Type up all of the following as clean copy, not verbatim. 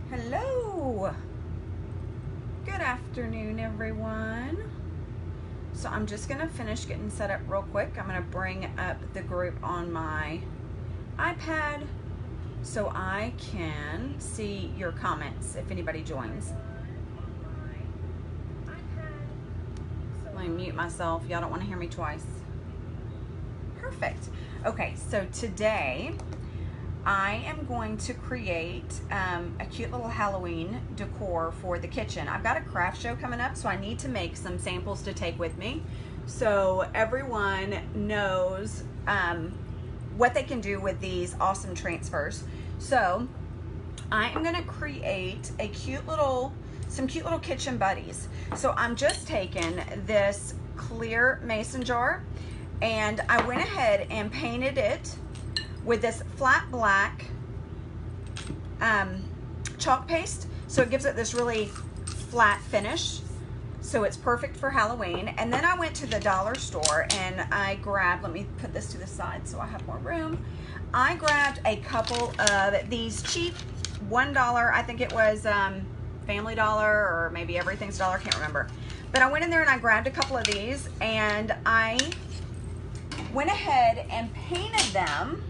Hello, good afternoon everyone. So I'm just gonna finish getting set up real quick. I'm gonna bring up the group on my iPad so I can see your comments if anybody joins. Let me mute myself, y'all don't want to hear me twice. Perfect. Okay, so today I am going to create a cute little Halloween decor for the kitchen. I've got a craft show coming up, so I need to make some samples to take with me so everyone knows what they can do with these awesome transfers. So I am gonna create some cute little kitchen buddies. So I'm just taking this clear mason jar and I went ahead and painted it with this flat black chalk paste, so it gives it this really flat finish, so it's perfect for Halloween. And then I went to the dollar store and I grabbed, let me put this to the side so I have more room, I grabbed a couple of these cheap $1, I think it was Family Dollar or maybe Everything's Dollar, can't remember, but I went in there and I grabbed a couple of these and I went ahead and painted them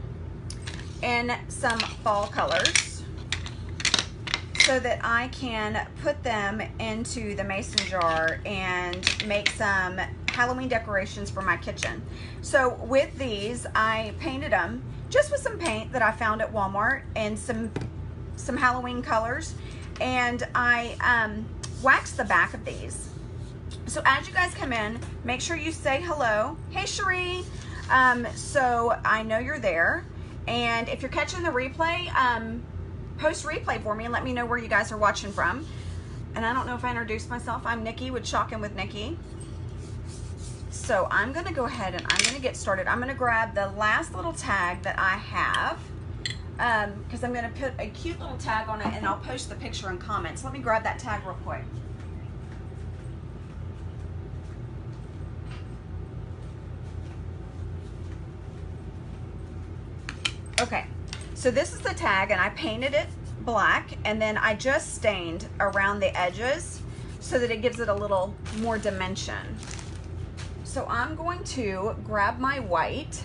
in some fall colors so that I can put them into the mason jar and make some Halloween decorations for my kitchen. So with these, I painted them just with some paint that I found at Walmart and some Halloween colors, and I waxed the back of these. So as you guys come in, make sure you say hello. Hey Cherie, so I know you're there. And if you're catching the replay, post replay for me and let me know where you guys are watching from. And I don't know if I introduced myself. I'm Nikki with Shockin' with Nikki. So I'm gonna go ahead and I'm gonna get started. I'm gonna grab the last little tag that I have because I'm gonna put a cute little tag on it and I'll post the picture in comments. Let me grab that tag real quick. Okay, so this is the tag and I painted it black and then I just stained around the edges so that it gives it a little more dimension. So I'm going to grab my white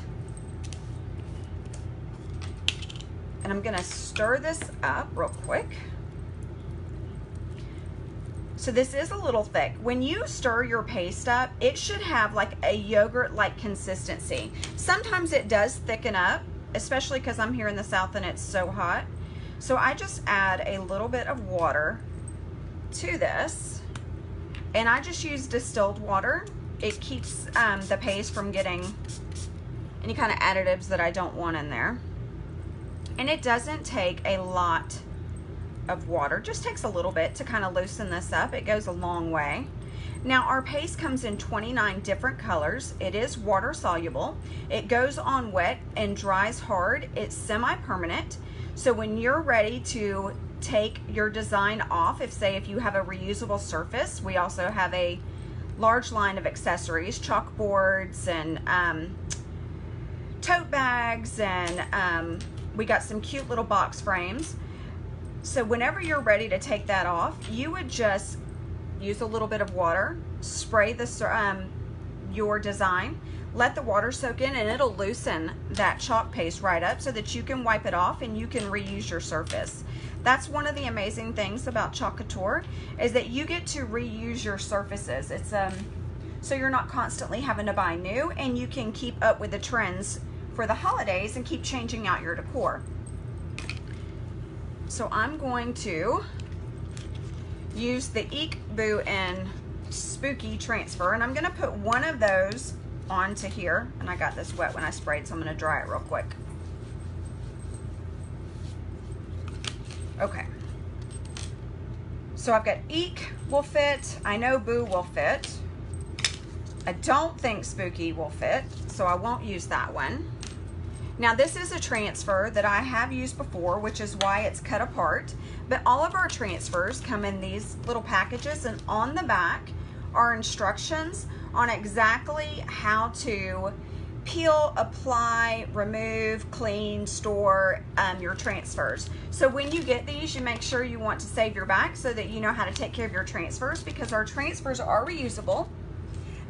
and I'm gonna stir this up real quick. So this is a little thick. When you stir your paste up, it should have like a yogurt-like consistency. Sometimes it does thicken up, especially because I'm here in the South and it's so hot. So I just add a little bit of water to this, and I just use distilled water. It keeps the paste from getting any kind of additives that I don't want in there. And it doesn't take a lot of water, just takes a little bit to kind of loosen this up. It goes a long way. Now our paste comes in 29 different colors. It is water soluble. It goes on wet and dries hard. It's semi-permanent. So when you're ready to take your design off, if you have a reusable surface, we also have a large line of accessories, chalkboards and tote bags, and we got some cute little box frames. So whenever you're ready to take that off, you would just use a little bit of water, spray your design, let the water soak in, and it'll loosen that chalk paste right up so that you can wipe it off and you can reuse your surface. That's one of the amazing things about Chalk Couture, is that you get to reuse your surfaces. It's so you're not constantly having to buy new, and you can keep up with the trends for the holidays and keep changing out your decor. So I'm going to use the Eek Boo and Spooky transfer, and I'm gonna put one of those onto here, and I got this wet when I sprayed, so I'm gonna dry it real quick. Okay, so I've got Eek will fit, I know Boo will fit, I don't think Spooky will fit, so I won't use that one. Now this is a transfer that I have used before, which is why it's cut apart, but all of our transfers come in these little packages, and on the back are instructions on exactly how to peel, apply, remove, clean, store your transfers. So when you get these, you make sure you want to save your back so that you know how to take care of your transfers, because our transfers are reusable.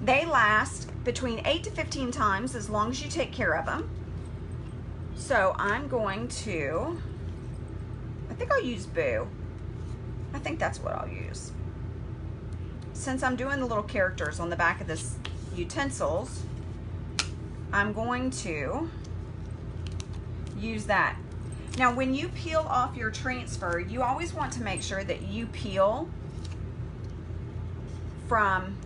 They last between 8 to 15 times as long as you take care of them. So I'm going to, I think I'll use Boo. I think that's what I'll use. Since I'm doing the little characters on the back of this utensils, I'm going to use that. Now when you peel off your transfer, you always want to make sure that you peel from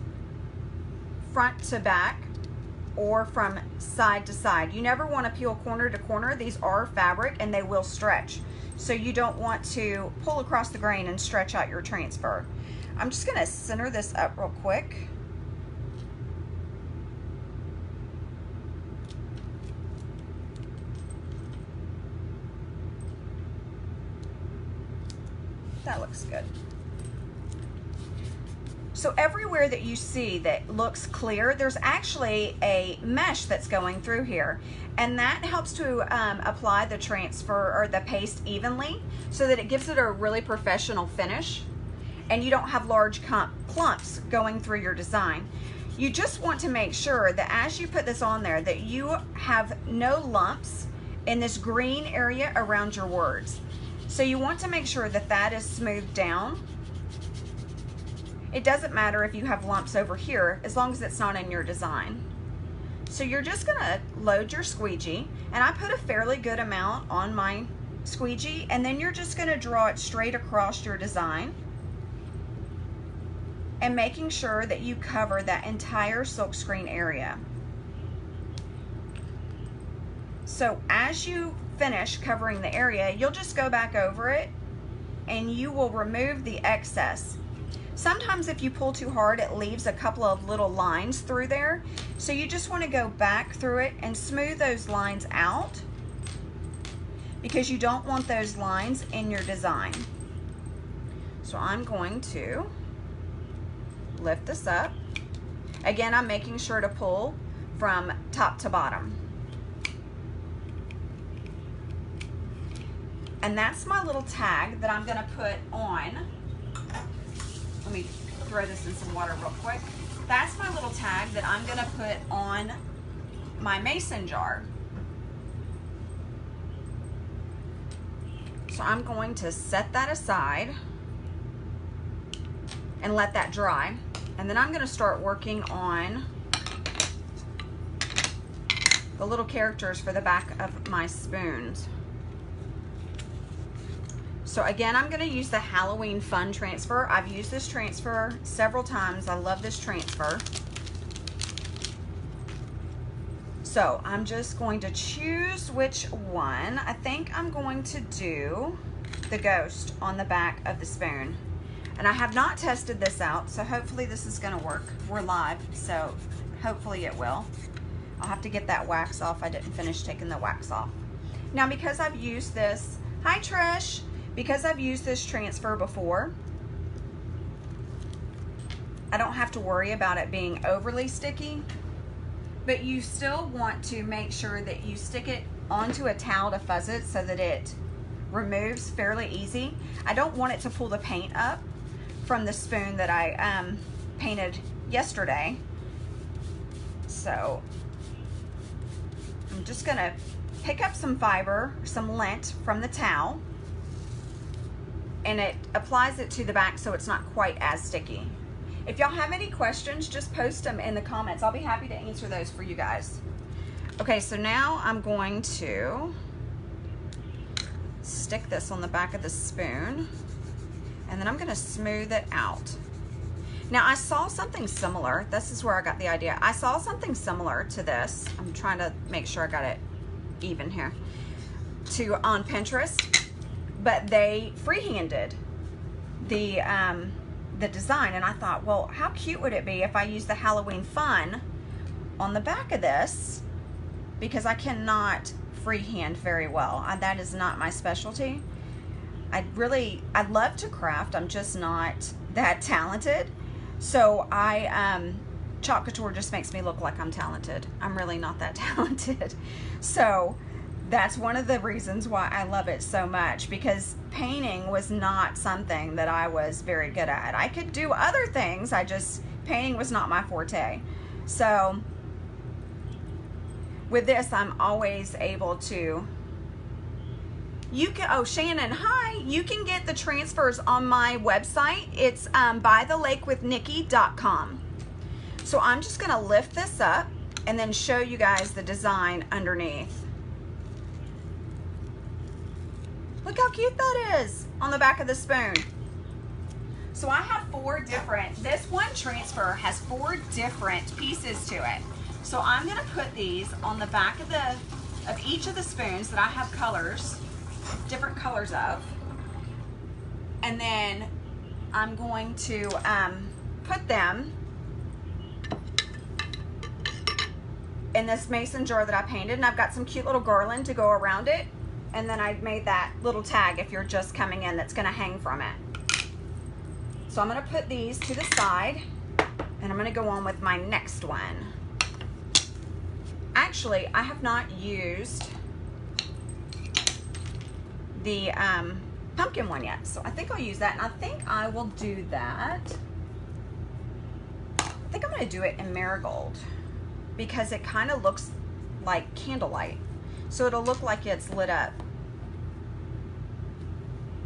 front to back or from side to side. You never want to peel corner to corner. These are fabric and they will stretch. So you don't want to pull across the grain and stretch out your transfer. I'm just gonna center this up real quick. That looks good. So everywhere that you see that looks clear, there's actually a mesh that's going through here. And that helps to apply the transfer or the paste evenly so that it gives it a really professional finish. And you don't have large clumps going through your design. You just want to make sure that as you put this on there that you have no lumps in this green area around your words. So you want to make sure that that is smoothed down. It doesn't matter if you have lumps over here as long as it's not in your design. So you're just gonna load your squeegee, and I put a fairly good amount on my squeegee, and then you're just gonna draw it straight across your design and making sure that you cover that entire silkscreen area. So as you finish covering the area, you'll just go back over it and you will remove the excess. Sometimes if you pull too hard, it leaves a couple of little lines through there. So you just want to go back through it and smooth those lines out, because you don't want those lines in your design. So I'm going to lift this up. Again, I'm making sure to pull from top to bottom. And that's my little tag that I'm gonna put on. Let me throw this in some water real quick. That's my little tag that I'm gonna put on my mason jar. So I'm going to set that aside and let that dry. And then I'm gonna start working on the little characters for the back of my spoons. So again, I'm gonna use the Halloween Fun transfer. I've used this transfer several times. I love this transfer. So I'm just going to choose which one. I think I'm going to do the ghost on the back of the spoon. And I have not tested this out, so hopefully this is gonna work. We're live, so hopefully it will. I'll have to get that wax off. I didn't finish taking the wax off. Now because I've used this, hi Trish, because I've used this transfer before, I don't have to worry about it being overly sticky, but you still want to make sure that you stick it onto a towel to fuzz it so that it removes fairly easy. I don't want it to pull the paint up from the spoon that I painted yesterday. So I'm just gonna pick up some fiber, some lint from the towel, and it applies it to the back so it's not quite as sticky. If y'all have any questions, just post them in the comments. I'll be happy to answer those for you guys. Okay, so now I'm going to stick this on the back of the spoon, and then I'm gonna smooth it out. Now I saw something similar. This is where I got the idea. I saw something similar to this. I'm trying to make sure I got it even here. On Pinterest, but they freehanded the design, and I thought, well, how cute would it be if I use the Halloween Fun on the back of this, because I cannot freehand very well. That is not my specialty. I'd love to craft. I'm just not that talented. So I Chalk Couture just makes me look like I'm talented. I'm really not that talented. So that's one of the reasons why I love it so much, because painting was not something that I was very good at. I could do other things, painting was not my forte. So with this, I'm always able to, oh, Shannon, hi. You can get the transfers on my website. It's bythelakewithnikki.com. So I'm just gonna lift this up and then show you guys the design underneath. Look how cute that is on the back of the spoon. So I have this one transfer has 4 different pieces to it. So I'm gonna put these on the back of each of the spoons that I have different colors of. And then I'm going to put them in this mason jar that I painted, and I've got some cute little garland to go around it. And then I made that little tag if you're just coming in that's gonna hang from it. So I'm gonna put these to the side, and I'm gonna go on with my next one. Actually, I have not used the pumpkin one yet, so I think I'll use that, and I think I will do that. I think I'm gonna do it in marigold because it kind of looks like candlelight, so it'll look like it's lit up.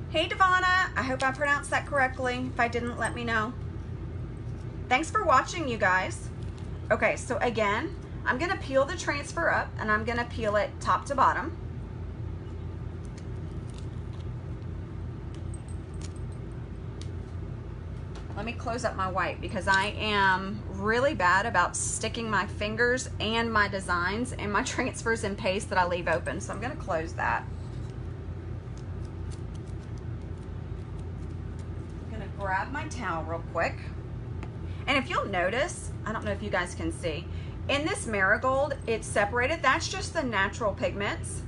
Hey Devonna, I hope I pronounced that correctly. If I didn't, let me know. Thanks for watching, you guys. Okay, so again, I'm gonna peel the transfer up, and I'm gonna peel it top to bottom. Let me close up my white because I am really bad about sticking my fingers and my designs and my transfers in paste that I leave open. So I'm gonna close that. I'm gonna grab my towel real quick. And if you'll notice, I don't know if you guys can see, in this marigold, it's separated. That's just the natural pigments.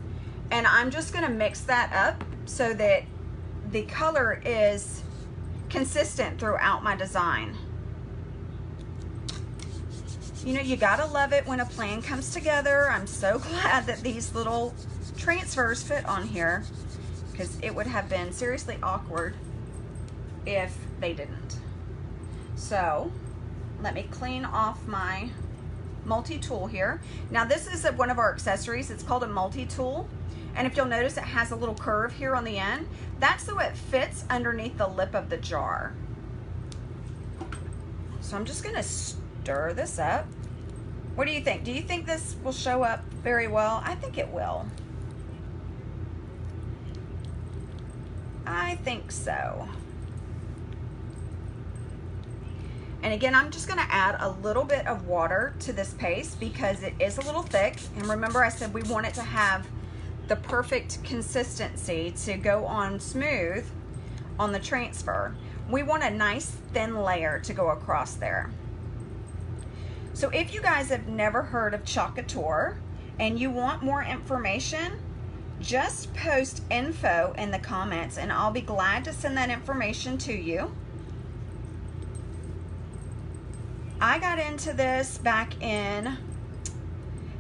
And I'm just gonna mix that up so that the color is consistent throughout my design. You know, you gotta love it when a plan comes together. I'm so glad that these little transfers fit on here, because it would have been seriously awkward if they didn't. So let me clean off my multi-tool here. Now this is one of our accessories. It's called a multi-tool. And if you'll notice, it has a little curve here on the end. That's so it fits underneath the lip of the jar. So I'm just gonna stir this up. What do you think? Do you think this will show up very well? I think it will. I think so. And again, I'm just gonna add a little bit of water to this paste because it is a little thick. And remember, I said we want it to have the perfect consistency to go on smooth on the transfer. We want a nice thin layer to go across there. So if you guys have never heard of Chalk Couture and you want more information, just post info in the comments and I'll be glad to send that information to you. I got into this back in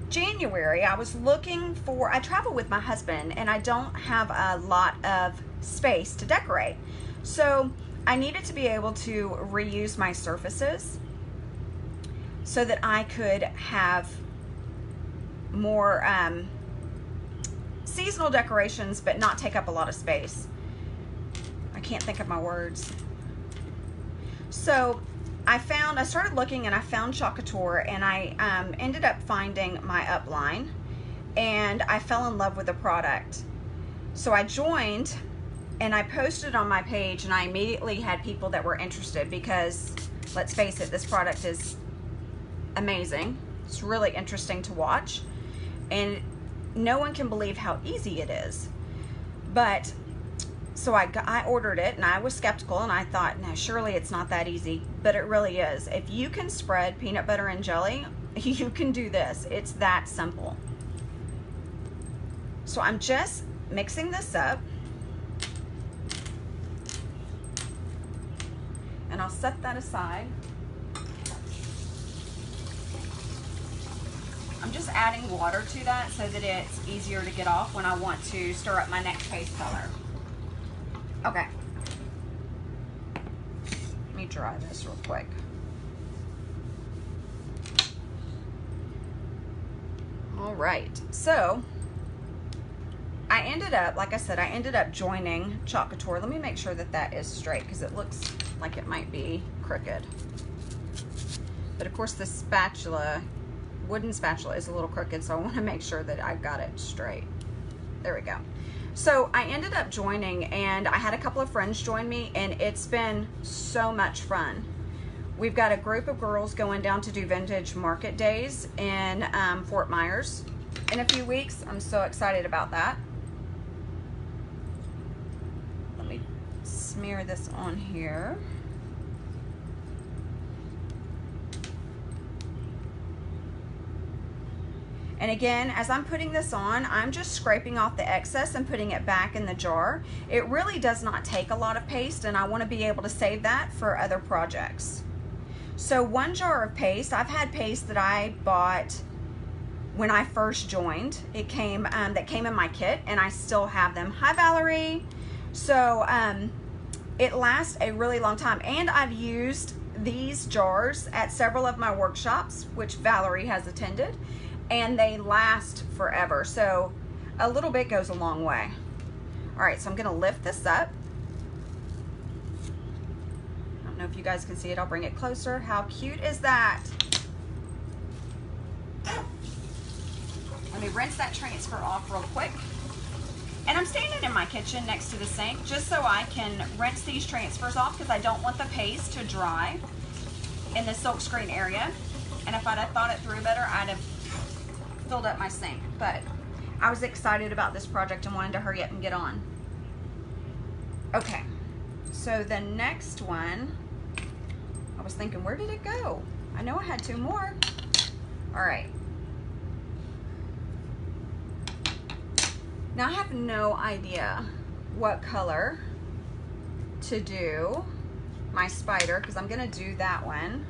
January. I was looking for, I travel with my husband and I don't have a lot of space to decorate. So I needed to be able to reuse my surfaces so that I could have more seasonal decorations but not take up a lot of space. I can't think of my words. So I started looking and I found Chalk Couture, and I ended up finding my upline, and I fell in love with the product. So I joined and I posted on my page, and I immediately had people that were interested because, let's face it, this product is amazing. It's really interesting to watch, and no one can believe how easy it is. But so I ordered it, and I was skeptical, and I thought, no, surely it's not that easy, but it really is. If you can spread peanut butter and jelly, you can do this. It's that simple. So I'm just mixing this up, and I'll set that aside. I'm just adding water to that so that it's easier to get off when I want to stir up my next paste color. Okay. Let me dry this real quick. All right, so I ended up, like I said, I ended up joining Chalk Couture. Let me make sure that that is straight because it looks like it might be crooked. But of course the spatula, wooden spatula, is a little crooked, so I want to make sure that I've got it straight. There we go. So I ended up joining, and I had a couple of friends join me, and it's been so much fun. We've got a group of girls going down to do vintage market days in Fort Myers in a few weeks. I'm so excited about that. Let me smear this on here. And again, as I'm putting this on, I'm just scraping off the excess and putting it back in the jar. It really does not take a lot of paste, and I want to be able to save that for other projects. So 1 jar of paste, I've had paste that I bought when I first joined. It came, that came in my kit, and I still have them. Hi, Valerie. So it lasts a really long time, and I've used these jars at several of my workshops, which Valerie has attended, and they last forever. So a little bit goes a long way. All right, so I'm gonna lift this up. I don't know if you guys can see it. I'll bring it closer. How cute is that? Let me rinse that transfer off real quick. And I'm standing in my kitchen next to the sink just so I can rinse these transfers off because I don't want the paste to dry in the silkscreen area. And if I'd have thought it through better, I'd have filled up my sink. But I was excited about this project and wanted to hurry up and get on. Okay, so the next one, I was thinking, where did it go? I know I had 2 more. All right. Now I have no idea what color to do my spider, because I'm gonna do that one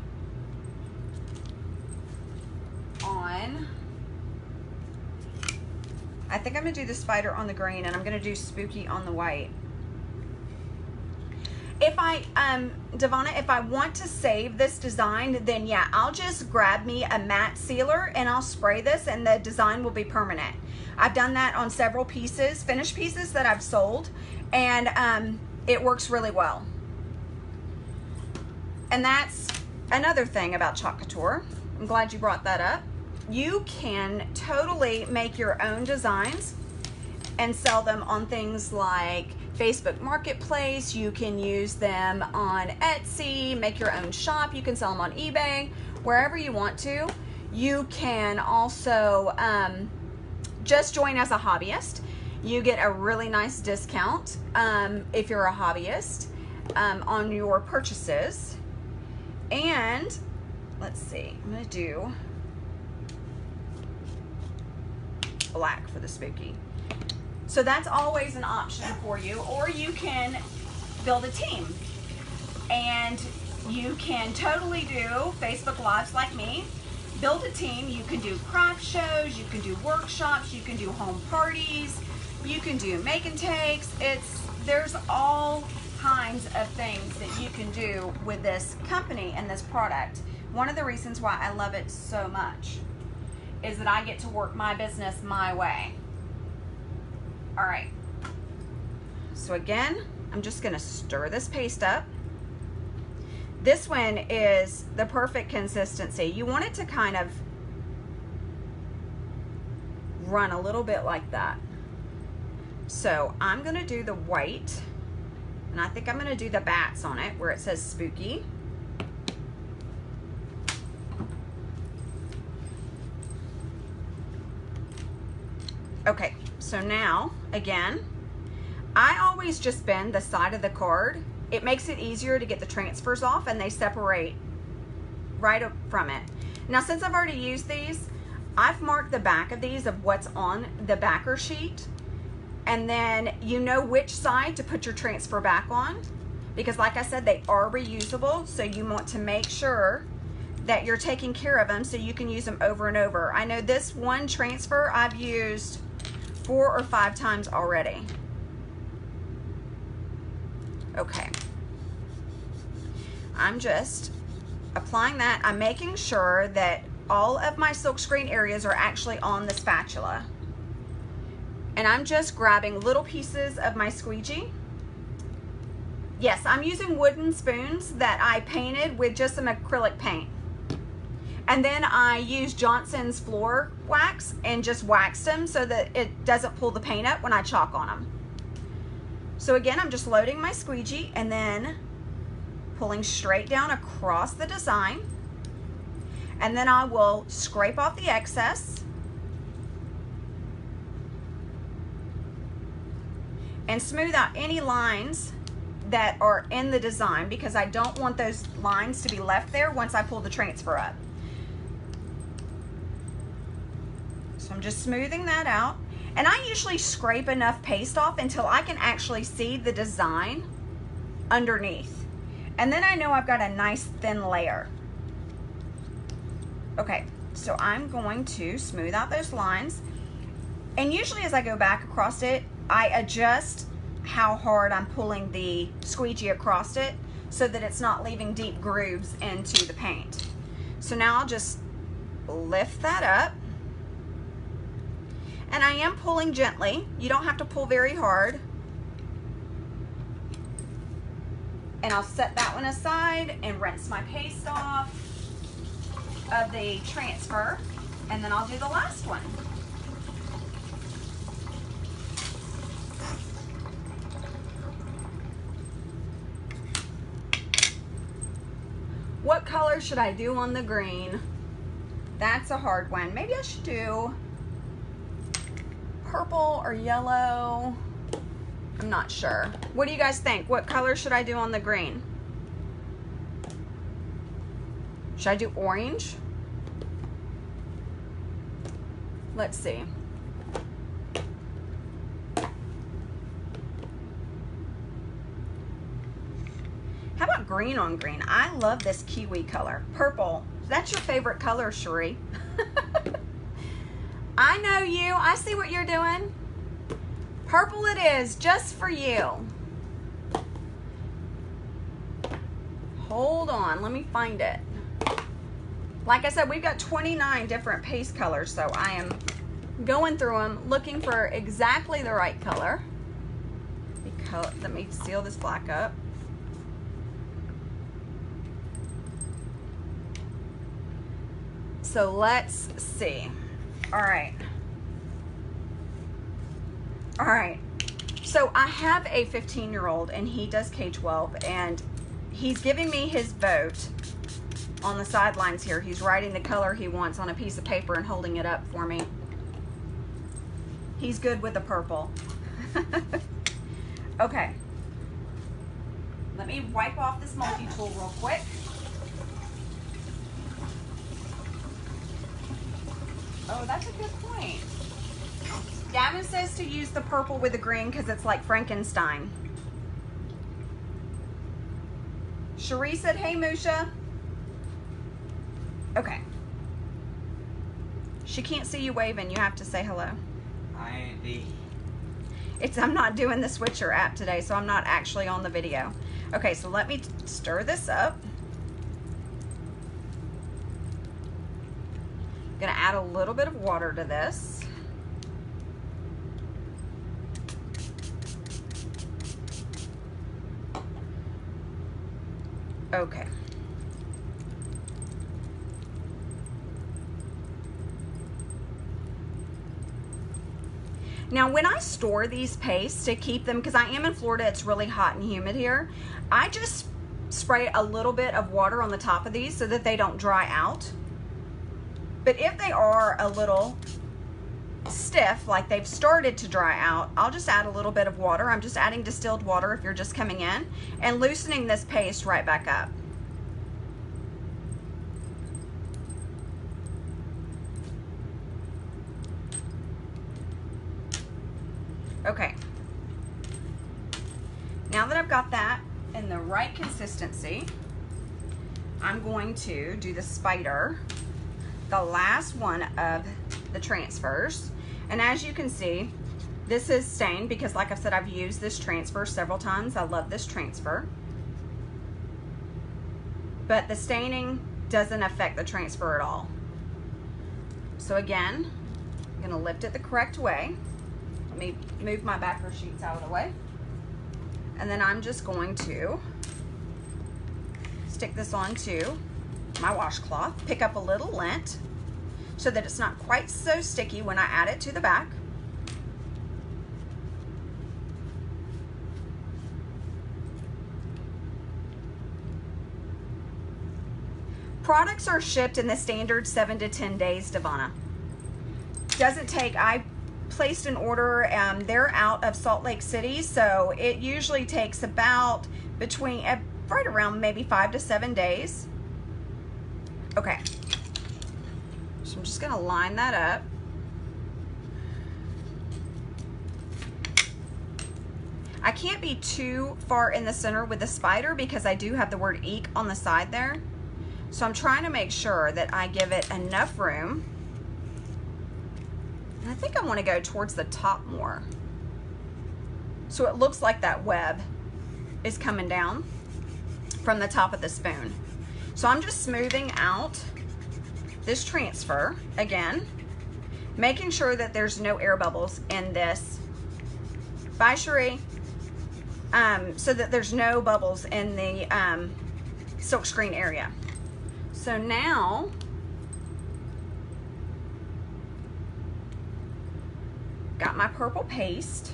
on, I think I'm gonna do the spider on the green, and I'm gonna do spooky on the white. If I, Devonna, if I want to save this design, then yeah, I'll just grab me a matte sealer and I'll spray this and the design will be permanent. I've done that on several pieces, finished pieces that I've sold, and it works really well. And that's another thing about Chalk Couture. I'm glad you brought that up. You can totally make your own designs and sell them on things like Facebook Marketplace. You can use them on Etsy, make your own shop. You can sell them on eBay, wherever you want to. You can also just join as a hobbyist. You get a really nice discount if you're a hobbyist on your purchases. And let's see, I'm gonna do black for the spooky. So that's always an option for you, or you can build a team. And you can totally do Facebook Lives like me. Build a team. You can do craft shows, you can do workshops, you can do home parties, you can do make and takes. There's all kinds of things that you can do with this company and this product. One of the reasons why I love it so much is that I get to work my business my way. All right, so again, I'm just gonna stir this paste up. This one is the perfect consistency. You want it to kind of run a little bit like that. So I'm gonna do the white, and I think I'm gonna do the bats on it where it says spooky. Okay, so now, again, I always just bend the side of the card. It makes it easier to get the transfers off, and they separate right up from it. Now, since I've already used these, I've marked the back of these of what's on the backer sheet, and then you know which side to put your transfer back on, because like I said, they are reusable, so you want to make sure that you're taking care of them so you can use them over and over. I know this one transfer I've used 4 or 5 times already. Okay. I'm just applying that. I'm making sure that all of my silkscreen areas are actually on the spatula. And I'm just grabbing little pieces of my squeegee. Yes, I'm using wooden spoons that I painted with just some acrylic paint. And then I used Johnson's floor wax and just waxed them so that it doesn't pull the paint up when I chalk on them. So again, I'm just loading my squeegee and then pulling straight down across the design. And then I will scrape off the excess. And smooth out any lines that are in the design because I don't want those lines to be left there once I pull the transfer up. So I'm just smoothing that out. And I usually scrape enough paste off until I can actually see the design underneath. And then I know I've got a nice thin layer. Okay, so I'm going to smooth out those lines. And usually as I go back across it, I adjust how hard I'm pulling the squeegee across it so that it's not leaving deep grooves into the paint. So now I'll just lift that up. And I am pulling gently. You don't have to pull very hard. And I'll set that one aside and rinse my paste off of the transfer. And then I'll do the last one. What color should I do on the green? That's a hard one. Maybe I should do purple or yellow. I'm not sure. What do you guys think? What color should I do on the green? Should I do orange? Let's see. How about green on green? I love this kiwi color. Purple. That's your favorite color, Cherie. I know you. I see what you're doing. Purple it is, just for you. Hold on, let me find it. Like I said, we've got 29 different paste colors, so I am going through them, looking for exactly the right color. Let me seal this black up. So let's see. All right. All right. So I have a 15-year-old and he does K-12 and he's giving me his vote on the sidelines here. He's writing the color he wants on a piece of paper and holding it up for me. He's good with the purple. Okay. Let me wipe off this multi-tool real quick. Oh, that's a good point. Gavin says to use the purple with the green because it's like Frankenstein. Cherie said, hey, Musha. Okay. She can't see you waving. You have to say hello. Hi, Andy. I'm not doing the Switcher app today, so I'm not actually on the video. Okay, so let me stir this up. I'm gonna add a little bit of water to this. Okay. Now, when I store these pastes to keep them, because I am in Florida, it's really hot and humid here, I just spray a little bit of water on the top of these so that they don't dry out. But if they are a little stiff, like they've started to dry out, I'll just add a little bit of water. I'm just adding distilled water if you're just coming in, and loosening this paste right back up. Okay. Now that I've got that in the right consistency, I'm going to do the spider, the last one of the transfers. And as you can see, this is stained because, like I said, I've used this transfer several times. I love this transfer. But the staining doesn't affect the transfer at all. So again, I'm gonna lift it the correct way. Let me move my backer sheets out of the way. And then I'm just going to stick this onto my washcloth, pick up a little lint so that it's not quite so sticky when I add it to the back. Products are shipped in the standard 7 to 10 days, Devonna. Doesn't take, I placed an order, they're out of Salt Lake City, so it usually takes about between, right around maybe 5 to 7 days. Okay, so I'm just gonna line that up. I can't be too far in the center with the spider because I do have the word eek on the side there. So I'm trying to make sure that I give it enough room. And I think I want to go towards the top more. So it looks like that web is coming down from the top of the spoon. So I'm just smoothing out this transfer again, making sure that there's no air bubbles in this. Bye, Cherie. So that there's no bubbles in the silk screen area. So now, got my purple paste.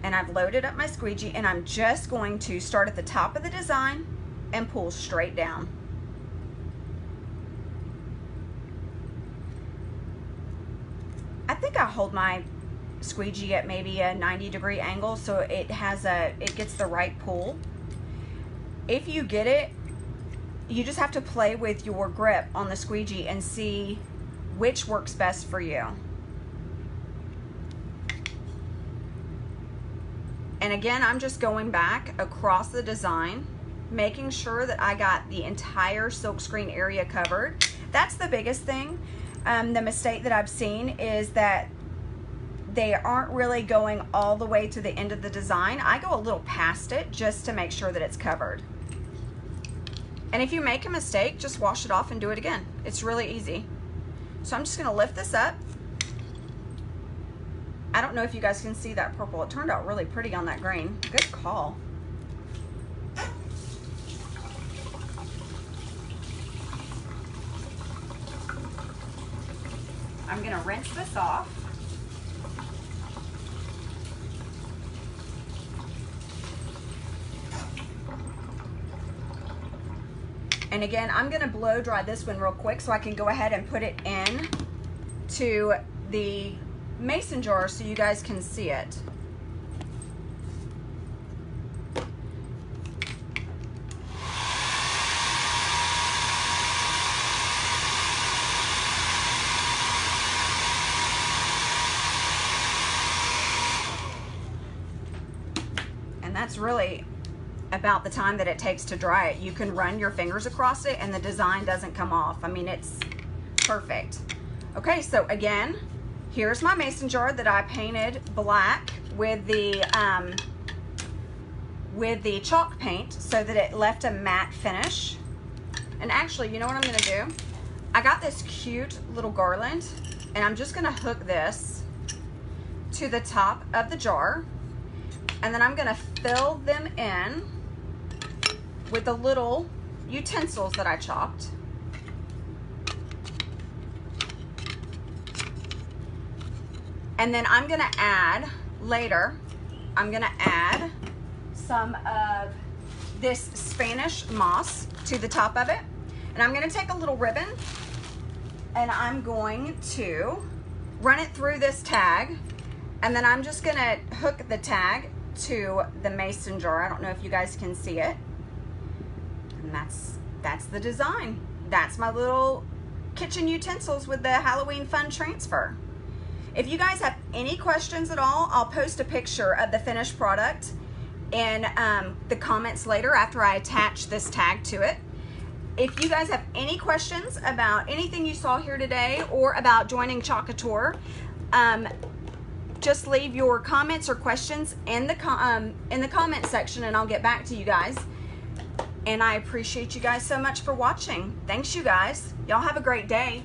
And I've loaded up my squeegee, and I'm just going to start at the top of the design and pull straight down. I think I hold my squeegee at maybe a 90-degree angle so it gets the right pull. If you get it, you just have to play with your grip on the squeegee and see which works best for you. And again, I'm just going back across the design, making sure that I got the entire silkscreen area covered. That's the biggest thing. The mistake that I've seen is that they aren't really going all the way to the end of the design. I go a little past it just to make sure that it's covered. And if you make a mistake, just wash it off and do it again. It's really easy. So I'm just gonna lift this up. I don't know if you guys can see that purple. It turned out really pretty on that green. Good call. I'm gonna rinse this off. And again, I'm gonna blow dry this one real quick so I can go ahead and put it in to the mason jar so you guys can see it. And that's really about the time that it takes to dry it. You can run your fingers across it and the design doesn't come off. I mean, it's perfect. Okay, so again, here's my mason jar that I painted black with the chalk paint so that it left a matte finish. And actually, you know what I'm gonna do? I got this cute little garland and I'm just gonna hook this to the top of the jar, and then I'm gonna fill them in with the little utensils that I chopped. And then I'm gonna add, later, I'm gonna add some of this Spanish moss to the top of it. And I'm gonna take a little ribbon and I'm going to run it through this tag, and then I'm just gonna hook the tag to the mason jar. I don't know if you guys can see it. And that's the design. That's my little kitchen utensils with the Halloween fun transfer. If you guys have any questions at all, I'll post a picture of the finished product in the comments later after I attach this tag to it. If you guys have any questions about anything you saw here today or about joining Couture, just leave your comments or questions in the comment section and I'll get back to you guys. And I appreciate you guys so much for watching. Thanks, you guys. Y'all have a great day.